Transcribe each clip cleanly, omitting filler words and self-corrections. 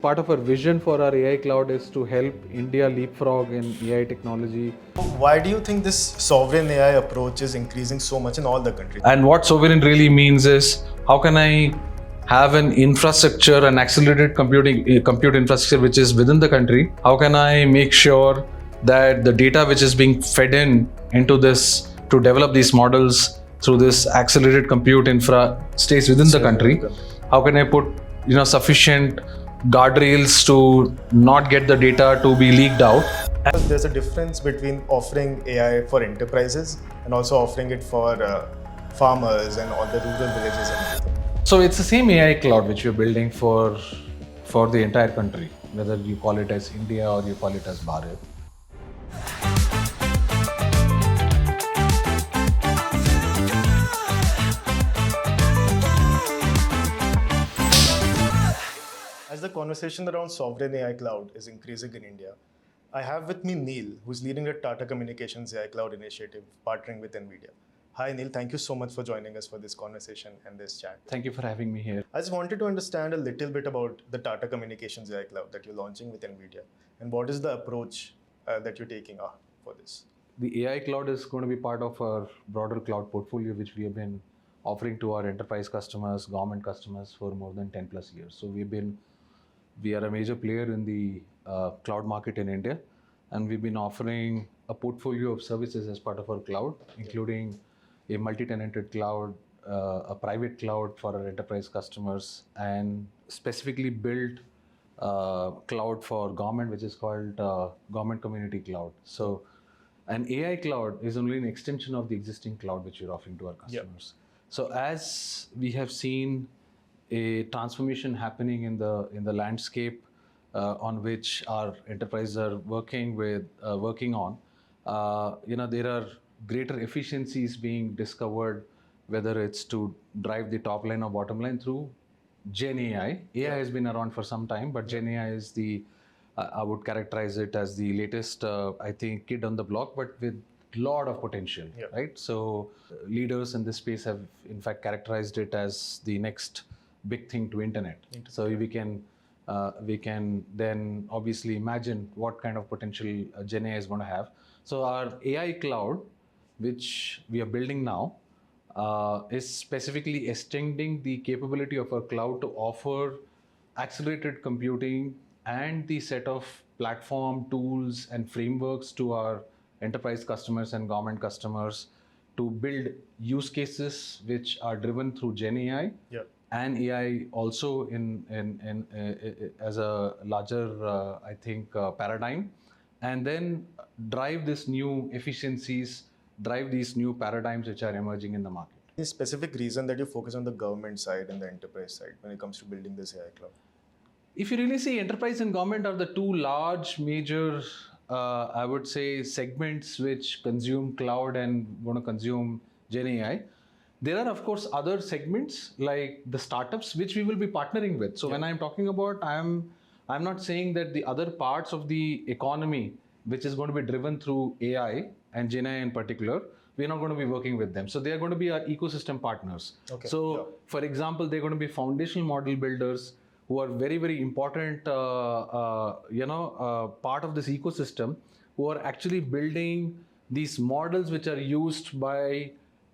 Part of our vision for our AI cloud is to help India leapfrog in AI technology. Why do you think this sovereign AI approach is increasing so much in all the countries? And what sovereign really means is how can I have an infrastructure, an accelerated compute infrastructure which is within the country? How can I make sure that the data which is being fed into this to develop these models through this accelerated compute infra stays within the country? How can I put sufficient guardrails to not get the data to be leaked out? There's a difference between offering AI for enterprises and also offering it for farmers and all the rural villages and everything. So it's the same AI cloud which we're building for the entire country, whether you call it as India or you call it as Bharat. As the conversation around sovereign AI cloud is increasing in India, I have with me Neel, who's leading the Tata Communications AI Cloud initiative, partnering with NVIDIA. Hi Neel, thank you so much for joining us for this conversation and this chat. Thank you for having me here. I just wanted to understand a little bit about the Tata Communications AI Cloud that you're launching with NVIDIA, and what is the approach that you're taking for this? The AI cloud is going to be part of our broader cloud portfolio, which we have been offering to our enterprise customers, government customers for more than 10 plus years. So we are a major player in the cloud market in India, and we've been offering a portfolio of services as part of our cloud, including a multi-tenanted cloud, a private cloud for our enterprise customers, and specifically built cloud for government, which is called Government Community Cloud. So an AI cloud is only an extension of the existing cloud which we're offering to our customers. So as we have seen a transformation happening in the landscape on which our enterprises are working on, there are greater efficiencies being discovered, whether it's to drive the top line or bottom line through Gen AI. AI has been around for some time, but Gen AI is I would characterize it as the latest, I think, kid on the block, but with a lot of potential, right? So leaders in this space have, in fact, characterized it as the next big thing to internet. So we can then obviously imagine what kind of potential Gen AI is going to have. So our AI cloud, which we are building now, is specifically extending the capability of our cloud to offer accelerated computing and the set of platform tools and frameworks to our enterprise customers and government customers to build use cases which are driven through Gen AI and AI also as a larger, I think, paradigm, and then drive this new efficiencies, drive these new paradigms which are emerging in the market. Any specific reason that you focus on the government side and the enterprise side when it comes to building this AI cloud? If you really see, enterprise and government are the two large major, I would say, segments which consume cloud and going to consume Gen AI. There are, of course, other segments like the startups which we will be partnering with. So when I'm talking about, I'm not saying that the other parts of the economy which is going to be driven through AI and Gen AI in particular, we're not going to be working with them. So they are going to be our ecosystem partners. For example, they're going to be foundational model builders who are very, very important, part of this ecosystem, who are actually building these models which are used by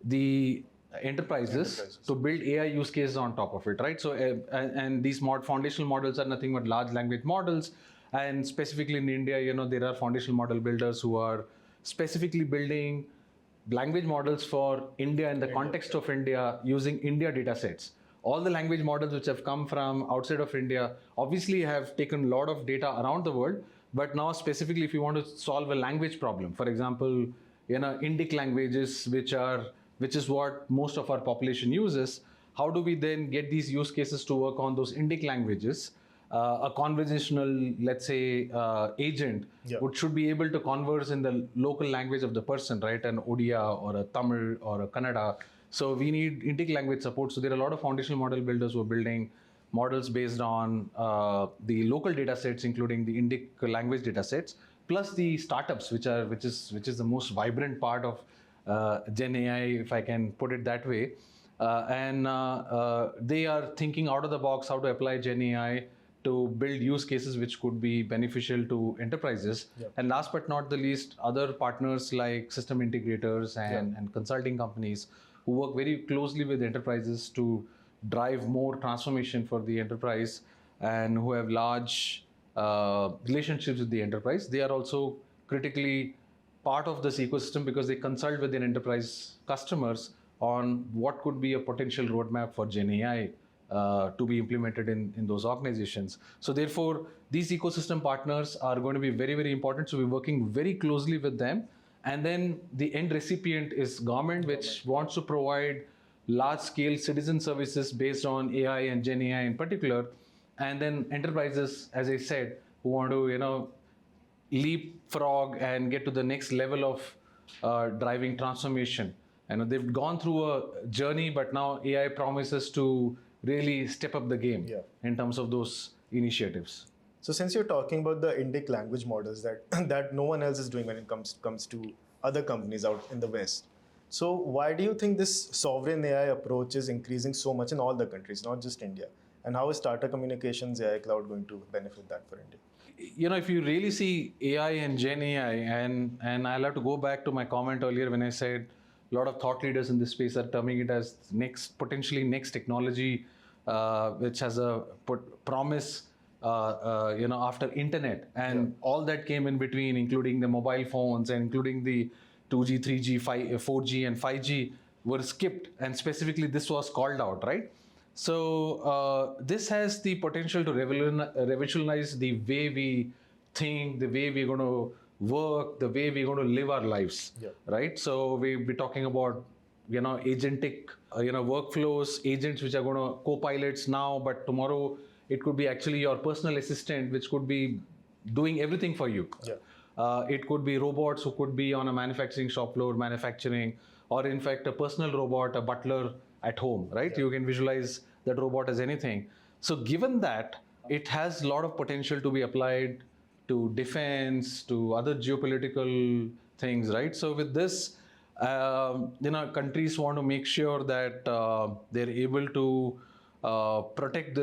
the enterprises to build AI use cases on top of it, right? So, and these foundational models are nothing but large language models. And specifically in India, there are foundational model builders who are specifically building language models for India in the context of India using India data sets. All the language models which have come from outside of India obviously have taken a lot of data around the world, but now specifically if you want to solve a language problem, for example, Indic languages, which is what most of our population uses, how do we then get these use cases to work on those Indic languages? A conversational, let's say, agent should be able to converse in the local language of the person, right? An Odia or a Tamil or a Kannada. So we need Indic language support. So there are a lot of foundational model builders who are building models based on the local data sets, including the Indic language data sets, plus the startups, which is the most vibrant part of Gen AI, if I can put it that way. And they are thinking out of the box how to apply Gen AI to build use cases which could be beneficial to enterprises. Yeah. And last but not the least, other partners like system integrators and consulting companies who work very closely with enterprises to drive more transformation for the enterprise and who have large relationships with the enterprise. They are also critically part of this ecosystem because they consult with their enterprise customers on what could be a potential roadmap for Gen AI to be implemented in those organizations. So therefore, these ecosystem partners are going to be very, very important. So we're working very closely with them. And then the end recipient is government, which wants to provide large-scale citizen services based on AI and Gen AI in particular. And then enterprises, as I said, who want to, leapfrog and get to the next level of driving transformation. And they've gone through a journey, but now AI promises to really step up the game in terms of those initiatives. So since you're talking about the Indic language models that no one else is doing when it comes to other companies out in the West, so why do you think this sovereign AI approach is increasing so much in all the countries, not just India? And how is Tata Communications AI Cloud going to benefit that for India? If you really see AI and Gen AI, and I'll have to go back to my comment earlier when I said a lot of thought leaders in this space are terming it as potentially next technology, which has a promise, after internet, and all that came in between, including the mobile phones and including the 2G, 3G, 4G, and 5G were skipped, and specifically this was called out, right? So this has the potential to revolutionize the way we think, the way we're going to work, the way we're going to live our lives, right? So we'll be talking about, agentic, workflows, agents which are going to co-pilots now, but tomorrow it could be actually your personal assistant, which could be doing everything for you. It could be robots who could be on a manufacturing shop floor, manufacturing, or in fact, a personal robot, a butler at home, right? You can visualize that robot as anything. So given that, it has a lot of potential to be applied to defense, to other geopolitical things, right? So with this, countries want to make sure that they're able to protect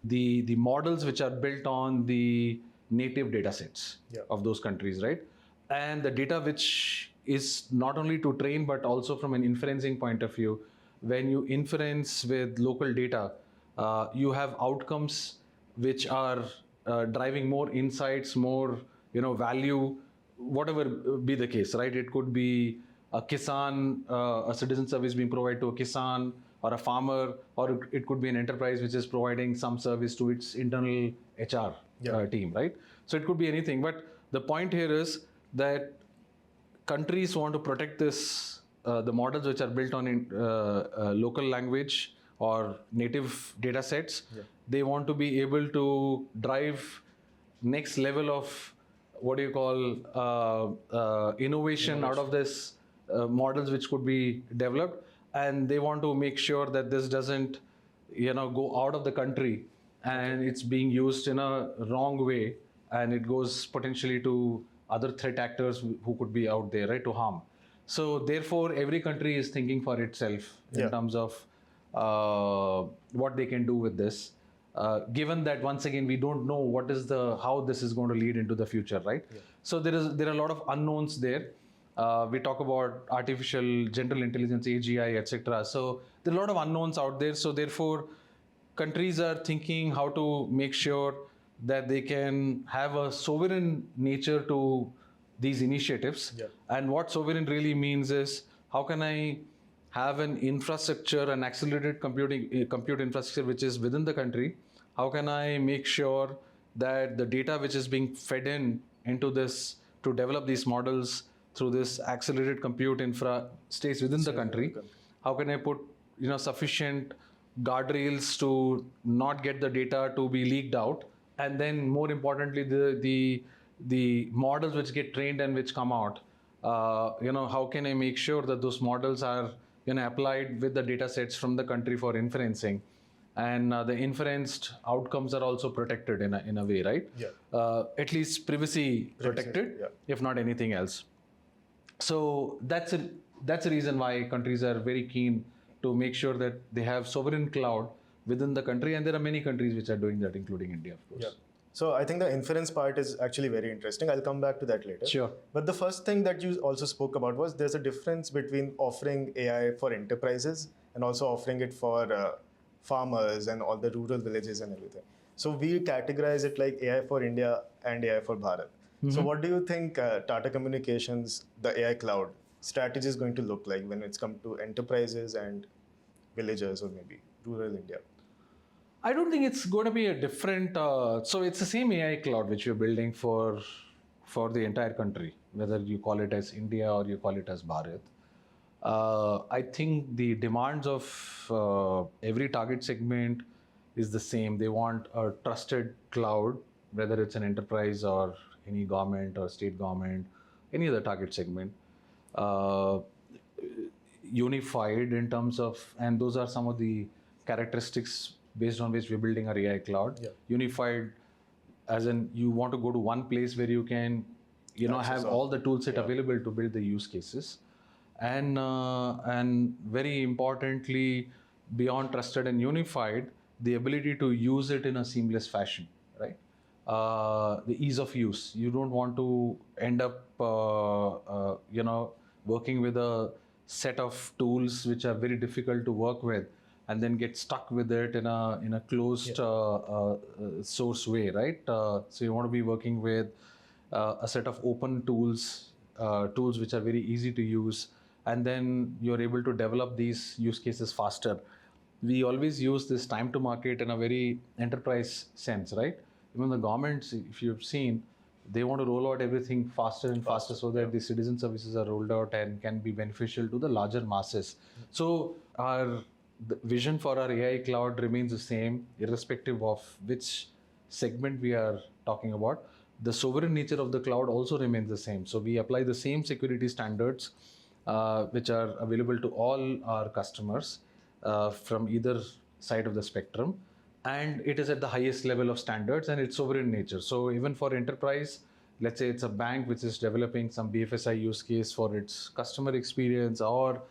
the models which are built on the native data sets of those countries, right? And the data which is not only to train, but also from an inferencing point of view. When you inference with local data, you have outcomes which are driving more insights, more value, whatever be the case, right? It could be a Kisan, a citizen service being provided to a Kisan or a farmer, or it could be an enterprise which is providing some service to its internal HR team, right? So it could be anything. But the point here is that countries want to protect the models which are built on local language or native data sets. They want to be able to drive next level of innovation out of this models which could be developed, and they want to make sure that this doesn't go out of the country and it's being used in a wrong way, and it goes potentially to other threat actors who could be out there, right, to harm. So therefore, every country is thinking for itself in terms of what they can do with this. Given that, once again, we don't know how this is going to lead into the future, right? So there are a lot of unknowns there. We talk about artificial general intelligence, AGI, etc. So there are a lot of unknowns out there. So therefore, countries are thinking how to make sure that they can have a sovereign nature to these initiatives. And what sovereign really means is, how can I have an infrastructure, an accelerated compute infrastructure which is within the country? How can I make sure that the data which is being fed into this to develop these models through this accelerated compute infra stays within the country? How can I put sufficient guardrails to not get the data to be leaked out? And then more importantly, the models which get trained and which come out, how can I make sure that those models are applied with the data sets from the country for inferencing, and the inferenced outcomes are also protected in a way, right? At least privacy protected, if not anything else. So that's a reason why countries are very keen to make sure that they have sovereign cloud within the country, and there are many countries which are doing that, including India, of course. Yeah. So I think the inference part is actually very interesting. I'll come back to that later. Sure. But the first thing that you also spoke about was there's a difference between offering AI for enterprises and also offering it for farmers and all the rural villages and everything. So we categorize it like AI for India and AI for Bharat. So what do you think Tata Communications, the AI cloud strategy is going to look like when it's come to enterprises and villagers or maybe rural India? I don't think it's going to be a different. So it's the same AI cloud which we're building for the entire country, whether you call it as India or you call it as Bharat. I think the demands of every target segment is the same. They want a trusted cloud, whether it's an enterprise or any government or state government, any other target segment. Unified in terms of, and those are some of the characteristics based on which we're building our AI cloud. Yeah. Unified, as in you want to go to one place where you can, have all the tool set available to build the use cases, and very importantly, beyond trusted and unified, the ability to use it in a seamless fashion, right? The ease of use. You don't want to end up, working with a set of tools which are very difficult to work with, and then get stuck with it in a closed source way, right? So you want to be working with a set of open tools, tools which are very easy to use, and then you're able to develop these use cases faster. We always use this time to market in a very enterprise sense, right? Even the governments, if you've seen, they want to roll out everything faster and faster so that the citizen services are rolled out and can be beneficial to the larger masses. So the vision for our AI cloud remains the same, irrespective of which segment we are talking about. The sovereign nature of the cloud also remains the same. So we apply the same security standards which are available to all our customers from either side of the spectrum. And it is at the highest level of standards and it's sovereign nature. So even for enterprise, let's say it's a bank which is developing some BFSI use case for its customer experience, or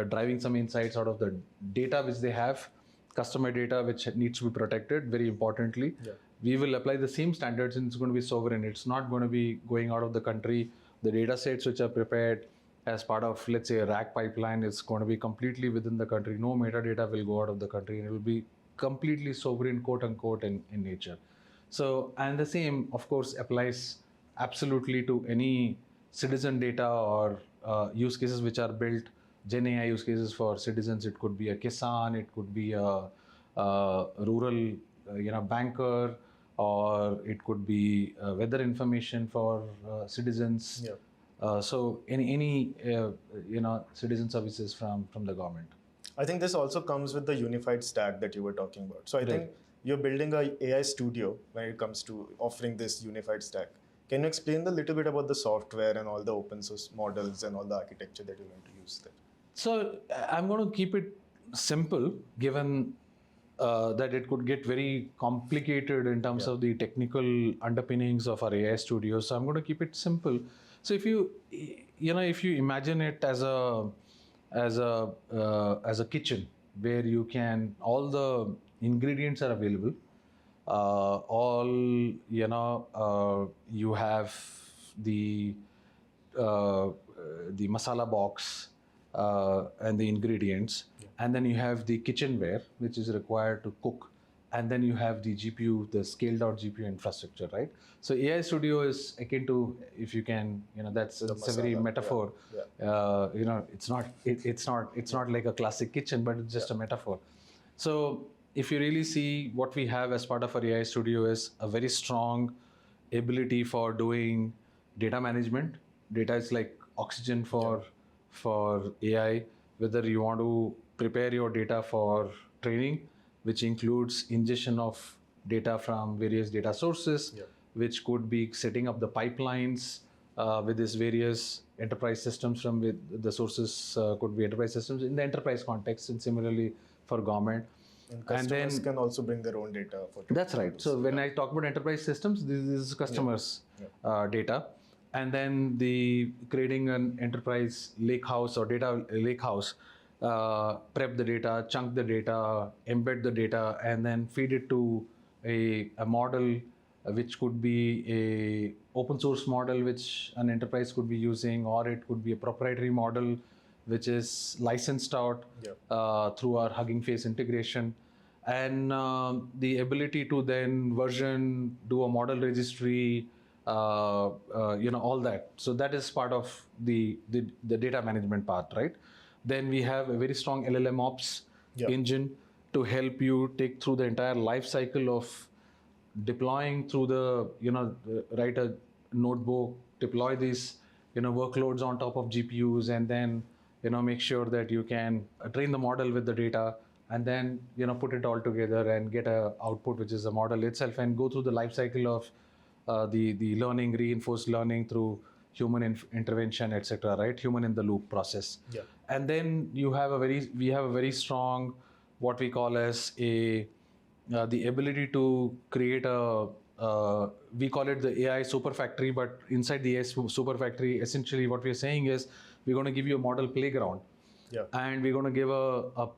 driving some insights out of the data which they have, customer data which needs to be protected, very importantly. We will apply the same standards and it's going to be sovereign. It's not going to be going out of the country. The data sets which are prepared as part of, let's say, a rack pipeline is going to be completely within the country. No metadata will go out of the country, and it will be completely sovereign, quote unquote, in nature. So, and the same, of course, applies absolutely to any citizen data or use cases which are built, Gen AI use cases for citizens. It could be a Kisan, it could be a rural, banker, or it could be weather information for citizens. So any citizen services from the government. I think this also comes with the unified stack that you were talking about. So I think you're building a AI studio when it comes to offering this unified stack. Can you explain a little bit about the software and all the open source models and all the architecture that you're going to use there? So I'm going to keep it simple, given that it could get very complicated in terms of the technical underpinnings of our AI studio. So I'm going to keep it simple. So if you imagine it as a kitchen where you can, all the ingredients are available, you have the masala box and the ingredients, and then you have the kitchenware which is required to cook, and then you have the GPU, the scaled out GPU infrastructure, right? So AI Studio is akin to, if you can, it's a very metaphor. It's not like a classic kitchen, but it's just a metaphor. So if you really see, what we have as part of our AI Studio is a very strong ability for doing data management. Data is like oxygen for AI, whether you want to prepare your data for training, which includes ingestion of data from various data sources, which could be setting up the pipelines with these various enterprise systems from with the sources could be enterprise systems in the enterprise context, and similarly for government. And customers can also bring their own data. That's right. So when I talk about enterprise systems, this is customers' data. And then the creating an enterprise lakehouse or data lakehouse prep the data, chunk the data, embed the data, and then feed it to a model which could be a open source model which an enterprise could be using, or it could be a proprietary model which is licensed out through our Hugging Face integration, and the ability to then version, do a model registry, all that. So that is part of the data management part, right? Then we have a very strong LLM ops engine to help you take through the entire life cycle of deploying through write a notebook, deploy these, workloads on top of GPUs, and then, make sure that you can train the model with the data, and then, put it all together and get a output, which is a model itself, and go through the life cycle of the learning, reinforced learning through human intervention, etc. Right, human in the loop process. And then we have a very strong, what we call as the ability to create we call it the AI super factory, but inside the AI super factory, essentially what we're saying is we're going to give you a model playground, and we're going to give a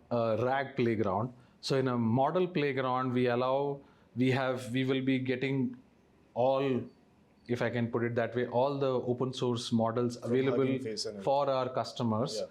RAG playground. So in a model playground, we will be getting all, if I can put it that way, all the open source models available for our customers.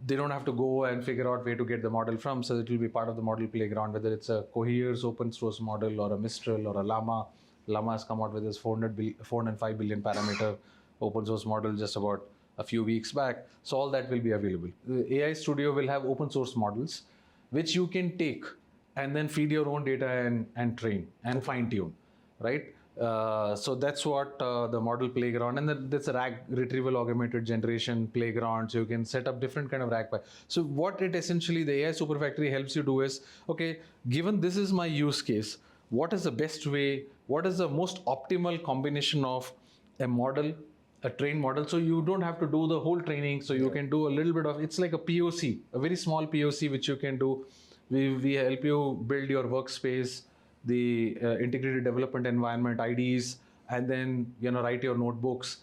They don't have to go and figure out where to get the model from. So it will be part of the model playground, whether it's a Cohere's open source model or a Mistral or a Llama. Llama has come out with this 405 billion parameter open source model just about a few weeks back. So all that will be available. The AI Studio will have open source models, which you can take and then feed your own data and train and fine tune, right? So that's what the model playground, and then that's a RAG, retrieval augmented generation playground. So you can set up different kind of RAG. So what it essentially, the AI super factory helps you do is, okay, given this is my use case, what is the best way, what is the most optimal combination of a model, a trained model? So you don't have to do the whole training. So you can do a little bit of, it's like a POC, a very small POC, which you can do. We help you build your workspace, the integrated development environment, IDs, and then write your notebooks,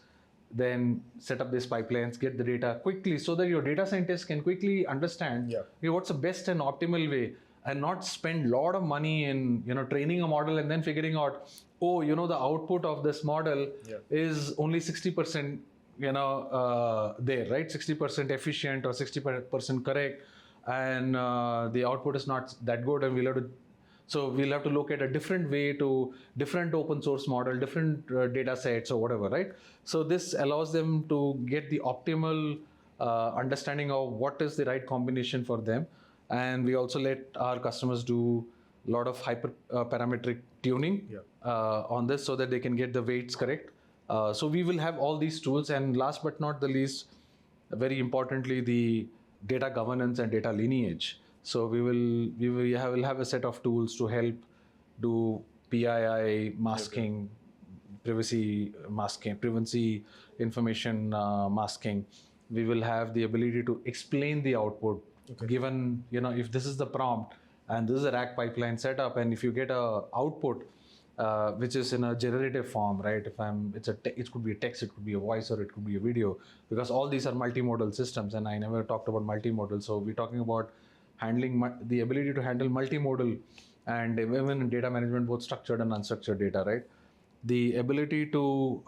then set up these pipelines, get the data quickly, so that your data scientists can quickly understand what's the best and optimal way, and not spend a lot of money in training a model and then figuring out, the output of this model is only 60% there, right? 60% efficient or 60% correct, and the output is not that good, and we'll have to look at a different way to different open source model, different data sets or whatever, right? So this allows them to get the optimal understanding of what is the right combination for them. And we also let our customers do a lot of hyper parametric tuning on this, so that they can get the weights correct. So we will have all these tools, and last but not the least, very importantly, the data governance and data lineage. So we will have a set of tools to help do PII masking, privacy information masking. We will have the ability to explain the output, given if this is the prompt and this is a RAG pipeline setup, and if you get a output which is in a generative form, right? It could be a text, it could be a voice, or it could be a video, because all these are multimodal systems, and I never talked about multimodal. So we're talking about handling the ability to handle multimodal, and even in data management, both structured and unstructured data, right? The ability to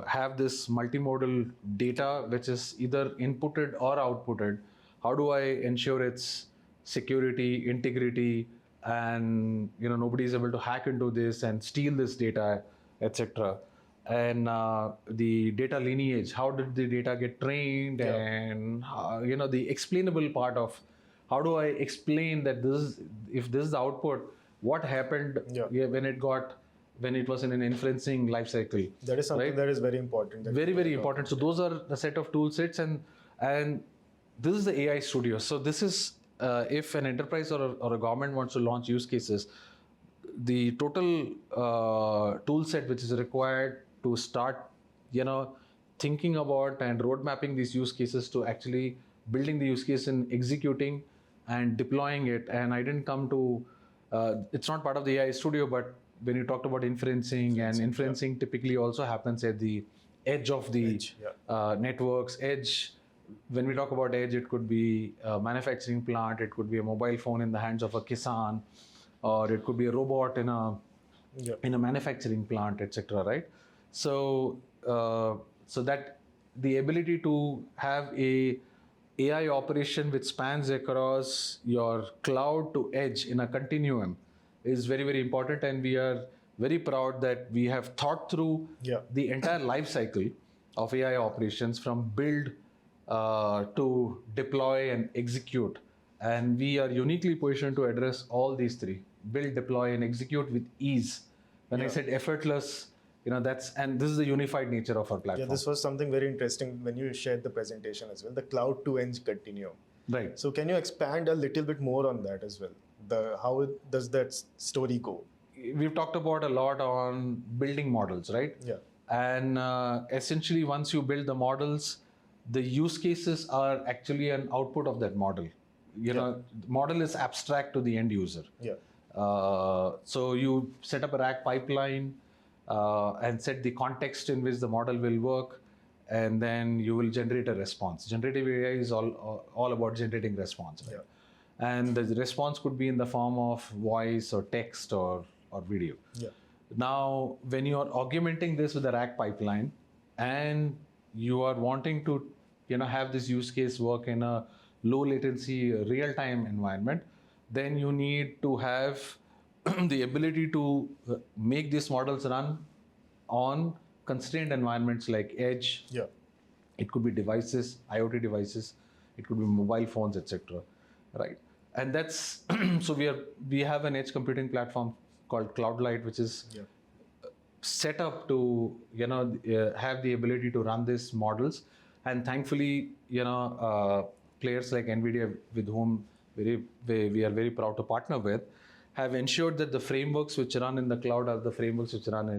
have this multimodal data, which is either inputted or outputted. How do I ensure its security, integrity, and nobody is able to hack into this and steal this data, etc. And the data lineage, how did the data get trained, and the explainable part of how do I explain that if this is the output, what happened when it was in an inferencing life cycle. That is something that is very important. Very important. So those are a set of tool sets, and this is the AI Studio. So this is if an enterprise or a government wants to launch use cases, the total tool set which is required to start thinking about and road mapping these use cases, to actually building the use case and executing and deploying it. And I didn't come to it's not part of the AI Studio, but when you talked about inferencing typically also happens at the edge of the networks, edge when we talk about edge, it could be a manufacturing plant, it could be a mobile phone in the hands of a kisan, or it could be a robot in a manufacturing plant, etc. Right? So so that the ability to have a AI operation which spans across your cloud to edge in a continuum is very, very important, and we are very proud that we have thought through the entire life cycle of AI operations from build to deploy and execute. And we are uniquely positioned to address all these three: build, deploy, and execute with ease. When I said effortless, and this is the unified nature of our platform. Yeah, this was something very interesting when you shared the presentation as well, the cloud to edge continuum. Right. So can you expand a little bit more on that as well? How does that story go? We've talked about a lot on building models, right? Yeah. And essentially, once you build the models, the use cases are actually an output of that model. The model is abstract to the end user. Yeah. So you set up a RAG pipeline and set the context in which the model will work, and then you will generate a response. Generative AI is all about generating response. Right? Yeah. And the response could be in the form of voice or text or video. Yeah. Now, when you are augmenting this with a RAG pipeline, and you are wanting to, have this use case work in a low latency, real-time environment, then you need to have the ability to make these models run on constrained environments like edge. Yeah. It could be devices, IoT devices, it could be mobile phones, etc. Right? And that's so we have an edge computing platform called Cloudlight, which is set up to have the ability to run these models. And thankfully, players like NVIDIA, with whom we are very proud to partner with, have ensured that the frameworks which run in the cloud are the frameworks which run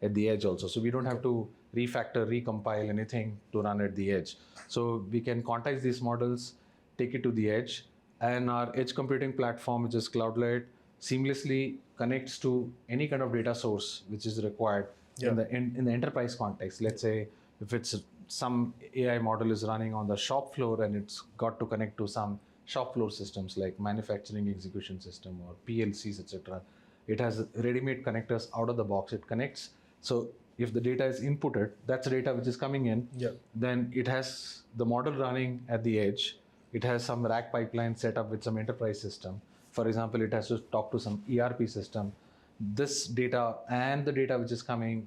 at the edge also. So we don't have to refactor, recompile anything to run at the edge. So we can context these models, take it to the edge, and our edge computing platform, which is Cloudlight, seamlessly connects to any kind of data source which is required in the enterprise context. Let's say if it's some AI model is running on the shop floor and it's got to connect to some shop floor systems like manufacturing execution system or PLCs, etc. It has ready-made connectors out of the box. It connects. So if the data is inputted, that's data which is coming in. Then it has the model running at the edge. It has some RAG pipeline set up with some enterprise system. For example, it has to talk to some ERP system. This data and the data which is coming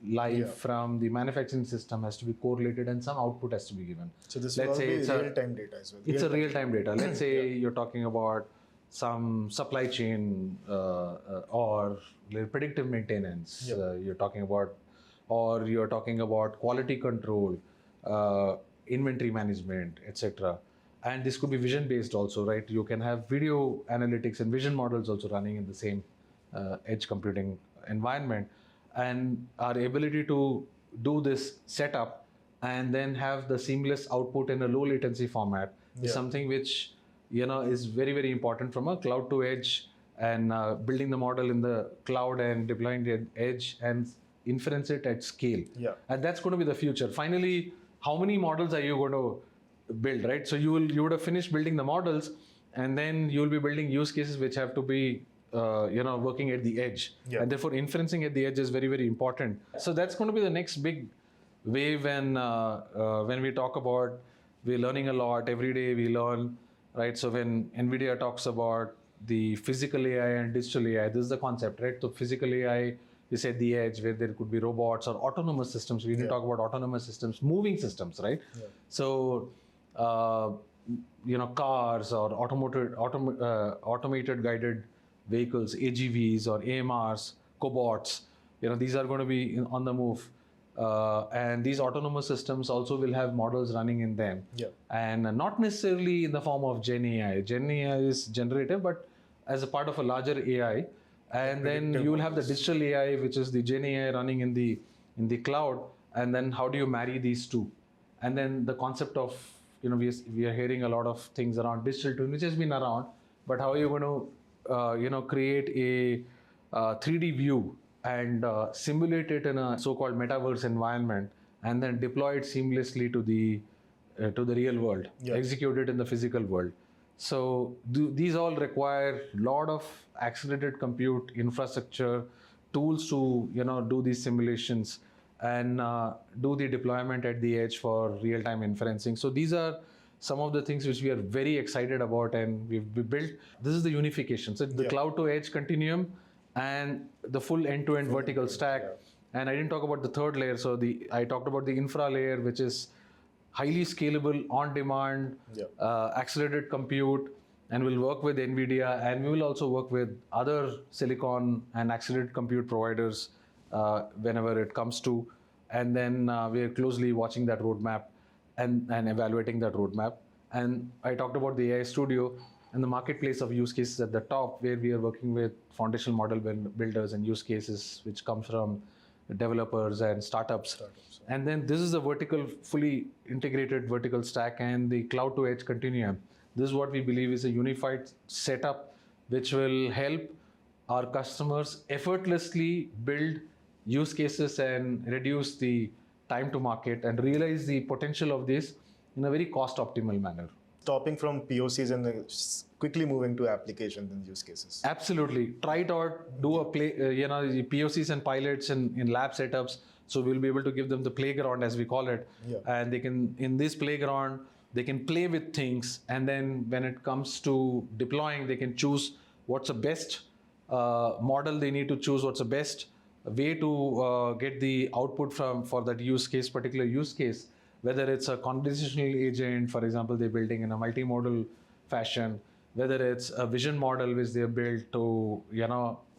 live from the manufacturing system has to be correlated, and some output has to be given. So this will be real-time data as well. It's a real-time data. Let's say you're talking about some supply chain or predictive maintenance. You're talking about, or you're talking about quality control, inventory management, etc. And this could be vision-based also, right? You can have video analytics and vision models also running in the same edge computing environment. And our ability to do this setup and then have the seamless output in a low latency format is something which is very, very important from a cloud to edge, and building the model in the cloud and deploying the edge and inference it at scale. And that's going to be the future. Finally, how many models are you going to build, right? So you would have finished building the models, and then you'll be building use cases which have to be working at the edge. And therefore inferencing at the edge is very, very important. So that's going to be the next big wave when we talk about, we're learning a lot. Every day we learn, right? So when NVIDIA talks about the physical AI and digital AI, this is the concept, right? So physical AI is at the edge, where there could be robots or autonomous systems. We didn't talk about autonomous systems, moving systems, right? So cars or automated guided vehicles, AGVs or AMRs, cobots, these are going to be on the move. And these autonomous systems also will have models running in them. And not necessarily in the form of Gen AI. Gen AI is generative, but as a part of a larger AI. And then you will have the digital AI, which is the Gen AI running in the cloud. And then how do you marry these two? And then the concept of, we are hearing a lot of things around digital twin, which has been around, but how are you going to create a 3D view and simulate it in a so-called metaverse environment, and then deploy it seamlessly to the to the real world, Yeah. execute it in the physical world. So these all require a lot of accelerated compute infrastructure, tools to do these simulations and do the deployment at the edge for real-time inferencing. So these are some of the things which we are very excited about, and we built. This is the unification. So the Yeah. cloud to edge continuum and the full end-to-end vertical stack. Yeah. And I didn't talk about the third layer. So I talked about the infra layer, which is highly scalable, on-demand, Yeah. accelerated compute, and we'll work with NVIDIA, and we will also work with other silicon and accelerated compute providers whenever it comes to. And then we are closely watching that roadmap and evaluating that roadmap. And I talked about the AI Studio and the marketplace of use cases at the top, where we are working with foundational model builders and use cases which comes from developers and startups. And then this is the vertical, fully integrated vertical stack and the cloud to edge continuum. This is what we believe is a unified setup which will help our customers effortlessly build use cases and reduce the time to market and realize the potential of this in a very cost optimal manner. Stopping from POCs and quickly moving to applications and use cases. Absolutely. Try it out, do a play, POCs and pilots in lab setups. So we'll be able to give them the playground, as we call it. Yeah. And they can, in this playground, they can play with things. And then when it comes to deploying, they can choose what's the best model they need to choose, what's the best way to get the output for that use case, particular use case. Whether it's a conversational agent, for example, they're building in a multimodal fashion, whether it's a vision model which they're built to,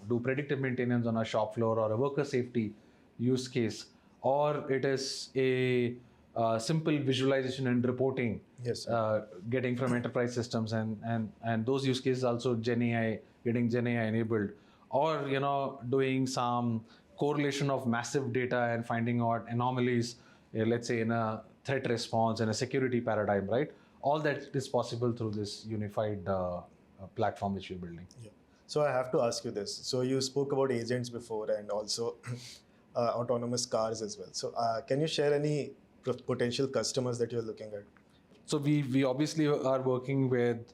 do predictive maintenance on a shop floor, or a worker safety use case, or it is a simple visualization and reporting, Yes, getting from enterprise systems, and those use cases also getting Gen AI enabled, or doing some correlation of massive data and finding out anomalies, let's say in a threat response and a security paradigm, right? All that is possible through this unified platform which we're building. Yeah. So I have to ask you this. So you spoke about agents before and also autonomous cars as well. So can you share any potential customers that you're looking at? So we obviously are working with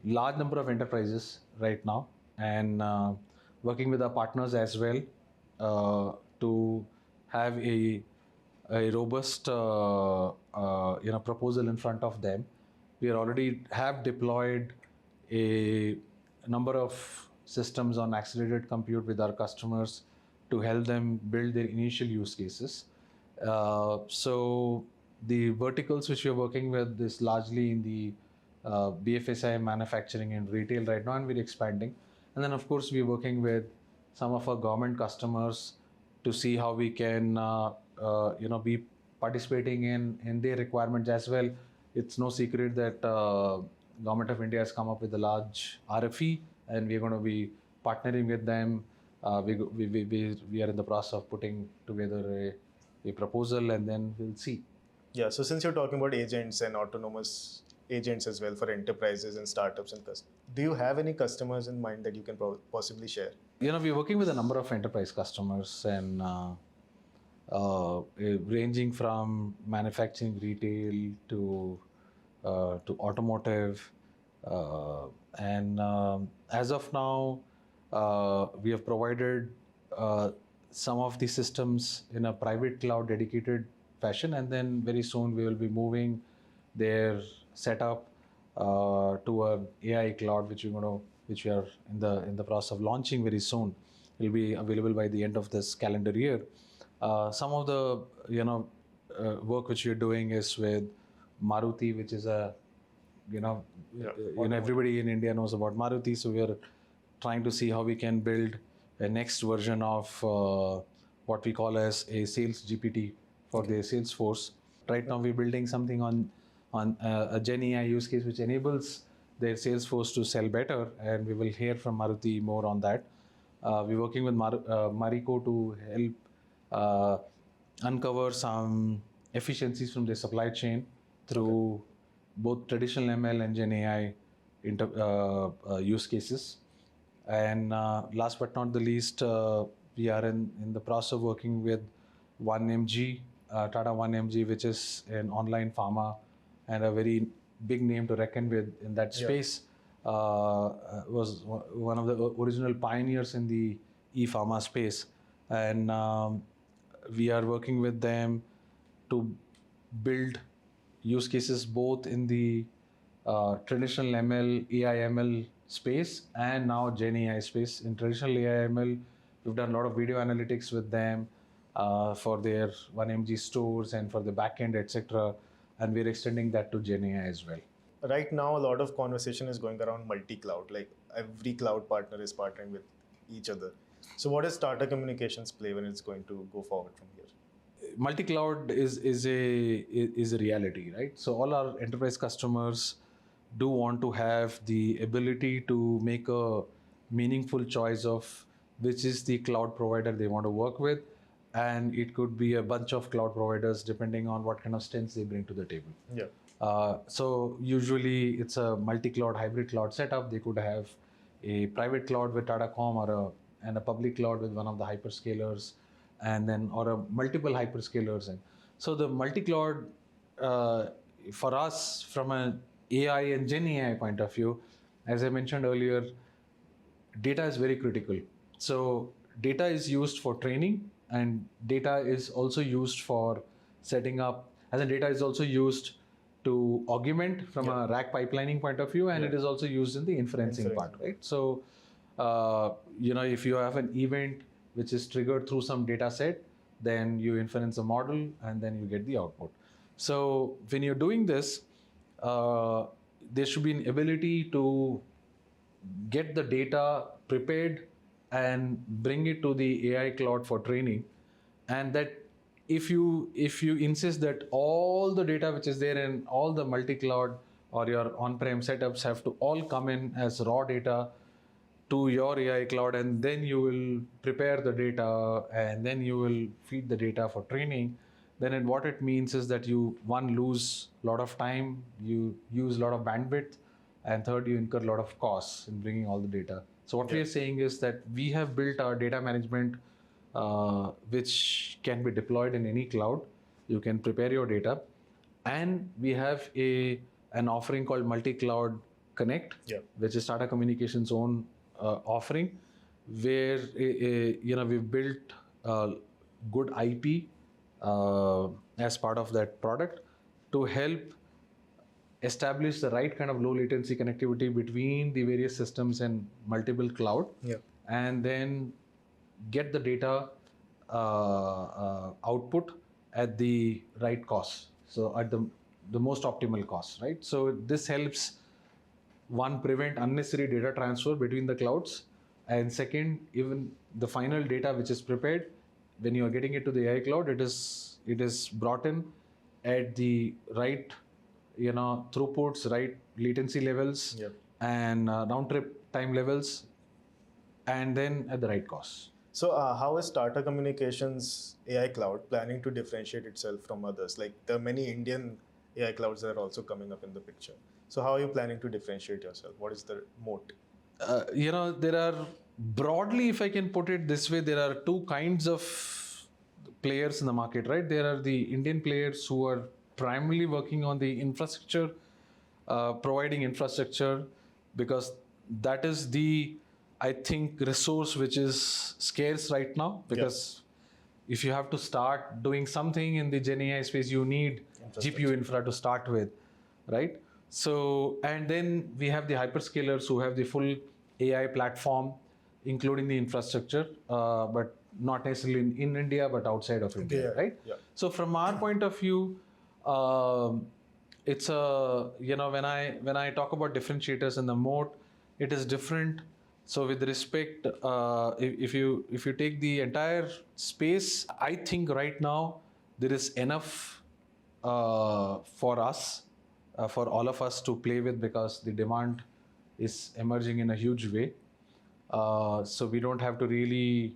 large number of enterprises right now, and working with our partners as well to have a robust proposal in front of them. We already have deployed a number of systems on accelerated compute with our customers to help them build their initial use cases. So the verticals which we're working with is largely in the BFSI, manufacturing and retail right now, and we're expanding. And then of course we're working with some of our government customers to see how we can be participating in their requirements as well. It's no secret that Government of India has come up with a large RFE, and we're going to be partnering with them. We are in the process of putting together a proposal, and then we'll see. Yeah, so since you're talking about agents and autonomous agents as well for enterprises and startups and customers, do you have any customers in mind that you can possibly share? We're working with a number of enterprise customers, and ranging from manufacturing, retail to automotive, and as of now, we have provided some of the systems in a private cloud dedicated fashion, and then very soon we will be moving their setup to an AI cloud, which we are in the process of launching very soon. It will be available by the end of this calendar year. Some of the work which we're doing is with Maruti, which is a everybody in India knows about Maruti, so we are trying to see how we can build a next version of what we call as a sales GPT for their sales force. Right now we're building something on a Gen AI use case which enables their sales force to sell better, and we will hear from Maruti more on that. We're working with Marico to help uncover some efficiencies from their supply chain through both traditional ML and Gen AI use cases. And last but not the least, we are in the process of working with 1MG, Tata 1MG, which is an online pharma and a very big name to reckon with in that Yeah. space. Was one of the original pioneers in the e-pharma space, and we are working with them to build use cases both in the traditional ML, AI ML space, and now Gen AI space. In traditional AI ML, we've done a lot of video analytics with them for their 1mg stores and for the backend, etc. And we're extending that to Gen AI as well. Right now, a lot of conversation is going around multi-cloud. Like every cloud partner is partnering with each other. So what is Tata Communications play when it's going to go forward from here? Multi-cloud is a reality, right? So all our enterprise customers do want to have the ability to make a meaningful choice of which is the cloud provider they want to work with, and it could be a bunch of cloud providers depending on what kind of strengths they bring to the table. Yeah. So usually it's a multi-cloud hybrid cloud setup. They could have a private cloud with Tata Com and a public cloud with one of the hyperscalers, and then or a multiple hyperscalers. And so the multi-cloud for us from an AI and Gen AI point of view, as I mentioned earlier, data is very critical. So data is used for training, and data is also used for setting up, as in data is also used to augment from a rack pipelining point of view, and it is also used in the inferencing part, right? So if you have an event which is triggered through some data set, then you inference a model and then you get the output. So when you're doing this, there should be an ability to get the data prepared and bring it to the AI cloud for training. And that if you insist that all the data which is there in all the multi-cloud or your on-prem setups have to all come in as raw data to your AI cloud, and then you will prepare the data and then you will feed the data for training, then what it means is that you lose a lot of time, you use a lot of bandwidth, and third, you incur a lot of costs in bringing all the data. So what we are saying is that we have built our data management which can be deployed in any cloud. You can prepare your data, and we have an offering called Multi-Cloud Connect, which is Tata Communications' own offering, where we've built good IP as part of that product to help establish the right kind of low latency connectivity between the various systems and multiple cloud, and then get the data output at the right cost. So at the most optimal cost, right? So this helps prevent unnecessary data transfer between the clouds, and second, even the final data which is prepared, when you are getting it to the AI cloud, it is brought in at the right throughputs, right latency levels, and round trip time levels, and then at the right cost. So how is Tata Communications AI Cloud planning to differentiate itself from others? Like there are many Indian AI clouds that are also coming up in the picture. So how are you planning to differentiate yourself? What is the moat? There are broadly, if I can put it this way, there are two kinds of players in the market, right? There are the Indian players who are primarily working on the infrastructure, providing infrastructure, because that is the, I think, resource which is scarce right now, because if you have to start doing something in the Gen AI space, you need GPU infra to start with, right? So, and then we have the hyperscalers who have the full AI platform, including the infrastructure, but not necessarily in India, but outside of India, right? So from our point of view, it's a, when I talk about differentiators in the moat, it is different. So with respect, if you take the entire space, I think right now there is enough for us, for all of us to play with, because the demand is emerging in a huge way. So we don't have to really,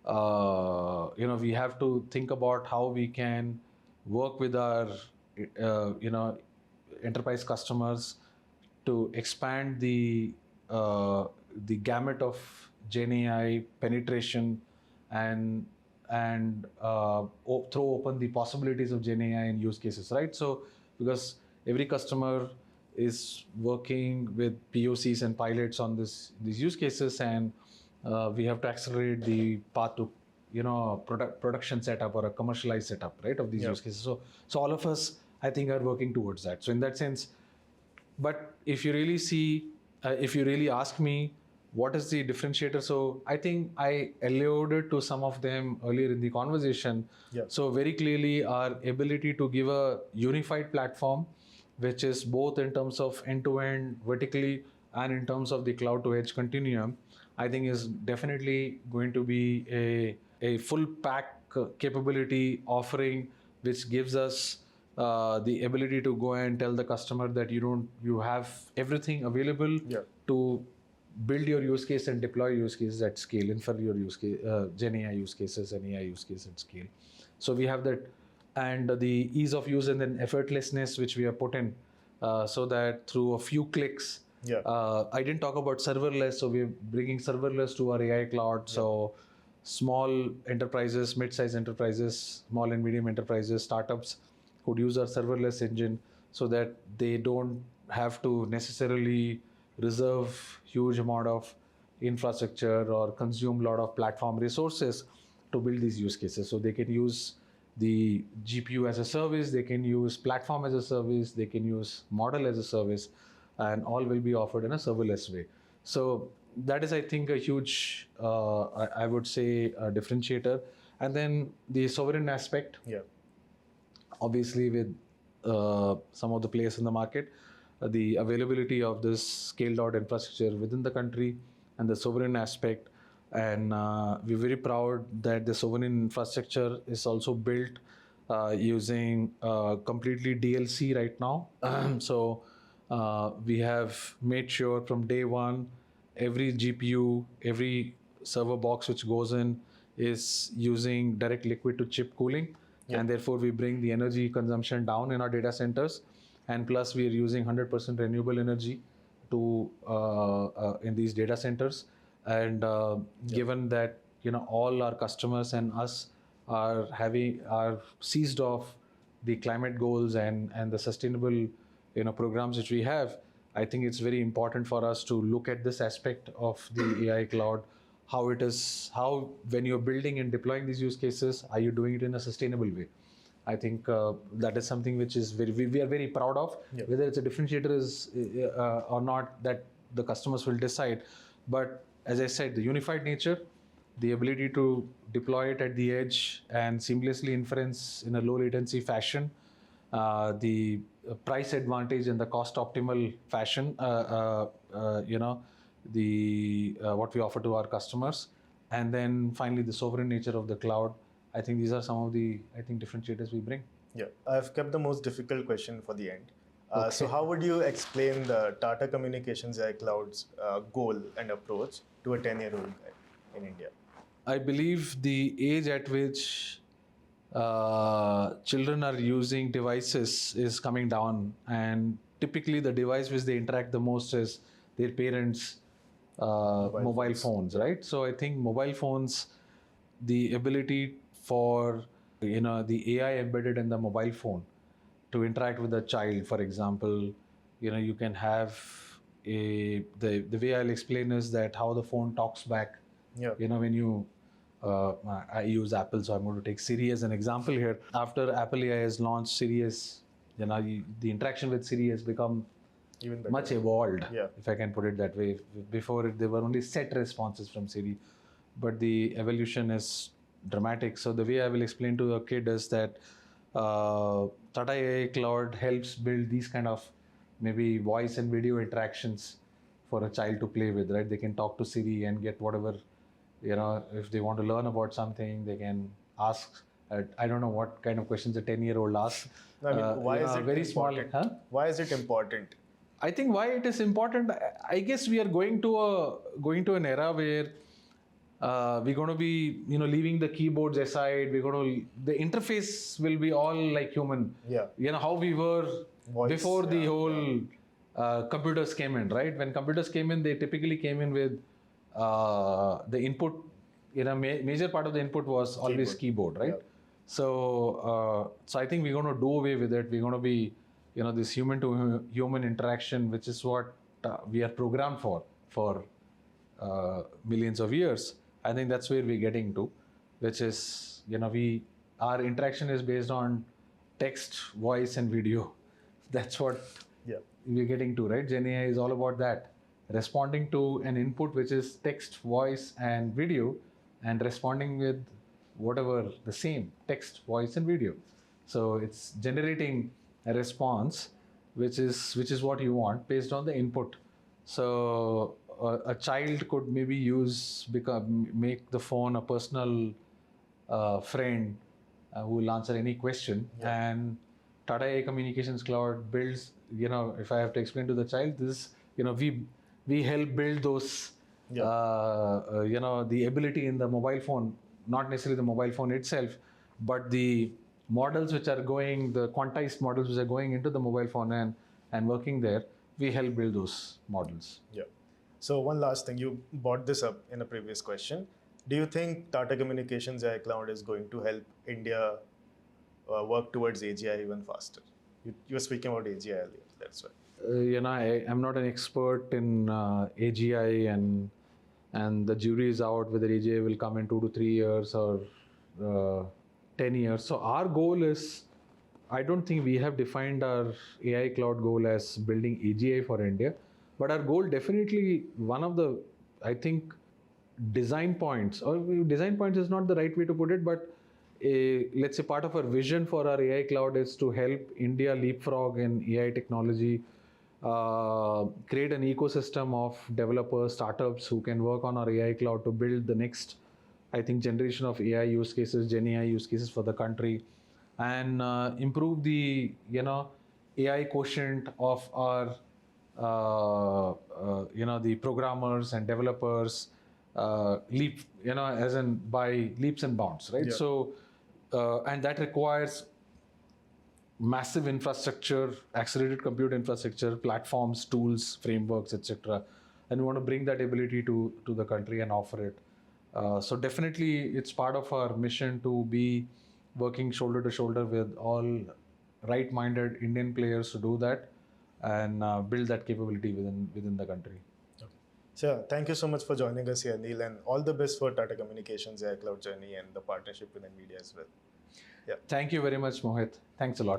we have to think about how we can work with our, enterprise customers to expand the gamut of Gen AI penetration, and throw open the possibilities of Gen AI and use cases, right? So because every customer is working with POCs and pilots on these use cases, and we have to accelerate the path to production setup or a commercialized setup, right, of these use cases. So all of us, I think, are working towards that. So in that sense, but if you really see, if you really ask me, what is the differentiator? So I think I alluded to some of them earlier in the conversation. Yeah. So very clearly, our ability to give a unified platform, which is both in terms of end-to-end vertically and in terms of the cloud to edge continuum, I think is definitely going to be a full pack capability offering, which gives us the ability to go and tell the customer that you have everything available to build your use case and deploy use cases at scale, infer your use case, Gen AI use cases and AI use case at scale. So we have that, and the ease of use and then effortlessness which we have put in, so that through a few clicks. I didn't talk about serverless, so we're bringing serverless to our AI cloud. So small enterprises, mid-sized enterprises, small and medium enterprises, startups could use our serverless engine so that they don't have to necessarily reserve huge amount of infrastructure or consume a lot of platform resources to build these use cases. So they can use the GPU as a service, they can use platform as a service, they can use model as a service, and all will be offered in a serverless way. So that is, I think, a huge, I would say, a differentiator. And then the sovereign aspect. Obviously, with some of the players in the market, the availability of this scaled out infrastructure within the country and the sovereign aspect. And we're very proud that the sovereign infrastructure is also built using completely DLC right now. So we have made sure from day one, every GPU, every server box which goes in is using direct liquid to chip cooling. And therefore we bring the energy consumption down in our data centers, and plus we are using 100% renewable energy to in these data centers. And given that all our customers and us are seized of the climate goals and the sustainable programs which we have, I think it's very important for us to look at this aspect of the AI cloud, how when you're building and deploying these use cases, are you doing it in a sustainable way? I think that is something which is we are very proud of. Whether it's a differentiator is or not, that the customers will decide. But as I said, the unified nature, the ability to deploy it at the edge and seamlessly inference in a low latency fashion, the price advantage and the cost optimal fashion, what we offer to our customers, and then finally the sovereign nature of the cloud. I think these are some of the differentiators we bring. I've kept the most difficult question for the end. So how would you explain the Tata Communications AI Cloud's goal and approach to a 10-year-old guy in India? I believe the age at which children are using devices is coming down, and typically the device which they interact the most is their parents' mobile phones, right? So I think mobile phones, the ability for the AI embedded in the mobile phone to interact with a child, for example, you can have the way I'll explain is that how the phone talks back. When you I use Apple, so I'm going to take Siri as an example here. After Apple AI has launched Siri, the interaction with Siri has become even better, much evolved, if I can put it that way. Before there were only set responses from Siri, but the evolution is dramatic. So the way I will explain to a kid is that Tata AI Cloud helps build these kind of maybe voice and video interactions for a child to play with, right? They can talk to Siri and get whatever, if they want to learn about something, they can ask. I don't know what kind of questions a 10-year-old asks. I mean, why is it very important? Small, huh? Why is it important? I think why it is important, I guess we are going to an era where we're going to be, leaving the keyboards aside. The interface will be all like human. How we were before the whole computers came in, right? When computers came in, they typically came in with the input. Major part of the input was always keyboard, right? So I think we're going to do away with it. We're going to be, this human to human interaction, which is what we are programmed for millions of years. I think that's where we're getting to, which is, our interaction is based on text, voice, and video. That's what Yeah. we're getting to, right? Gen AI is all about that, responding to an input which is text, voice, and video, and responding with whatever the same text, voice, and video. So it's generating a response which is what you want based on the input. So a child could maybe make the phone a personal friend who will answer any question. And Tata AI Communications Cloud builds, if I have to explain to the child, this, we help build those, the ability in the mobile phone, not necessarily the mobile phone itself, but the models which are going, the quantized models which are going into the mobile phone and working there, we help build those models. Yeah. So one last thing, you brought this up in a previous question. Do you think Tata Communications AI Cloud is going to help India work towards AGI even faster? You were speaking about AGI earlier, that's why. I'm not an expert in AGI, and the jury is out whether AGI will come in 2 to 3 years or 10 years. So our goal is, I don't think we have defined our AI cloud goal as building AGI for India, but our goal definitely, one of the, I think, design points is not the right way to put it, but let's say part of our vision for our AI cloud is to help India leapfrog in AI technology, create an ecosystem of developers, startups who can work on our AI cloud to build the next, I think, generation of AI use cases, Gen AI use cases for the country, and improve the AI quotient of our the programmers and developers as in by leaps and bounds, right? Yeah. So and that requires massive infrastructure, accelerated compute infrastructure, platforms, tools, frameworks, etc. And we want to bring that ability to the country and offer it. So definitely it's part of our mission to be working shoulder to shoulder with all right-minded Indian players to do that and build that capability within the country. So thank you so much for joining us here, Neil, and all the best for Tata Communications AI Cloud journey and the partnership with NVIDIA as well. Yeah. Thank you very much, Mohit. Thanks a lot.